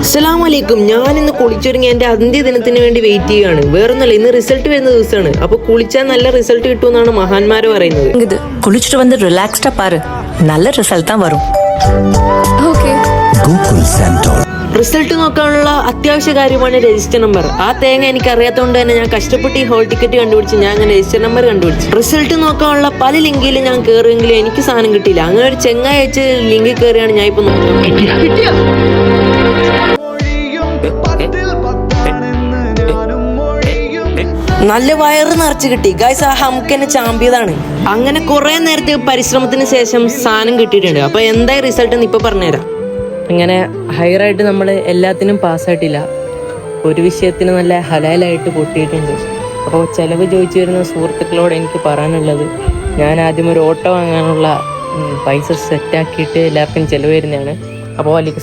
അസ്സലാമലൈക്കും. ഞാൻ ഇന്ന് കുളിച്ചൊരുങ്ങി എൻ്റെ അന്ത്യ ദിനത്തിന് വേണ്ടി വെയിറ്റ് ചെയ്യുകയാണ്. വേറൊന്നുമല്ല, ഇന്ന് റിസൾട്ട് വരുന്ന ദിവസമാണ്. അപ്പൊ കുളിച്ചാൽ നല്ല റിസൾട്ട് കിട്ടുമെന്നാണ് മഹാന്മാര് പറയുന്നത്. ഇത് കുളിച്ചിട്ട് വന്ന് റിലാക്സ്ഡാ പാரு, നല്ല റിസൾട്ട് தான் വരും. റിസൾട്ട് നോക്കാനുള്ള അത്യാവശ്യ കാര്യമാണ് രജിസ്റ്റർ നമ്പർ. ആ തേങ്ങ എനിക്ക് അറിയാത്തതുകൊണ്ട് തന്നെ ഞാൻ കഷ്ടപ്പെട്ട് ഈ ഹോൾ ടിക്കറ്റ് കണ്ടുപിടിച്ച് ഞാൻ അങ്ങനെ രജിസ്റ്റർ നമ്പർ കണ്ടുപിടിച്ചു. റിസൾട്ട് നോക്കാനുള്ള പല ലിങ്കിലും ഞാൻ കയറിയെങ്കിലും എനിക്ക് സാധനം കിട്ടിയില്ല. അങ്ങനെ ഒരു ചെങ്ങായി അയച്ച് ലിങ്കിൽ കയറിയാണ് ഞാൻ ഇപ്പൊ നോക്കുന്നത്. നല്ല വയറ് നിറച്ച് കിട്ടി ഗൈസ്. ആ ഹംക്കെന്നെ ചാമ്പിയതാണ്. അങ്ങനെ കുറെ നേരത്തെ പരിശ്രമത്തിന് ശേഷം സാധനം കിട്ടിയിട്ടുണ്ട്. അപ്പൊ എന്തായി റിസൾട്ട് എന്ന് ഇപ്പൊ പറഞ്ഞുതരാം. ഇങ്ങനെ ഹയറായിട്ട് നമ്മൾ എല്ലാത്തിനും പാസ്സായിട്ടില്ല. ഒരു വിഷയത്തിന് നല്ല ഹലാലായിട്ട് പൊട്ടിയിട്ടുണ്ട്. അപ്പോൾ ചിലവ് ചോദിച്ചു വരുന്ന സുഹൃത്തുക്കളോട് എനിക്ക് പറയാനുള്ളത്, ഞാൻ ആദ്യം ഒരു ഓട്ടോ വാങ്ങാനുള്ള പൈസ സെറ്റാക്കിയിട്ട് എല്ലാവർക്കും ചിലവ് വരുന്നതാണ്. അപ്പോൾ വലിയ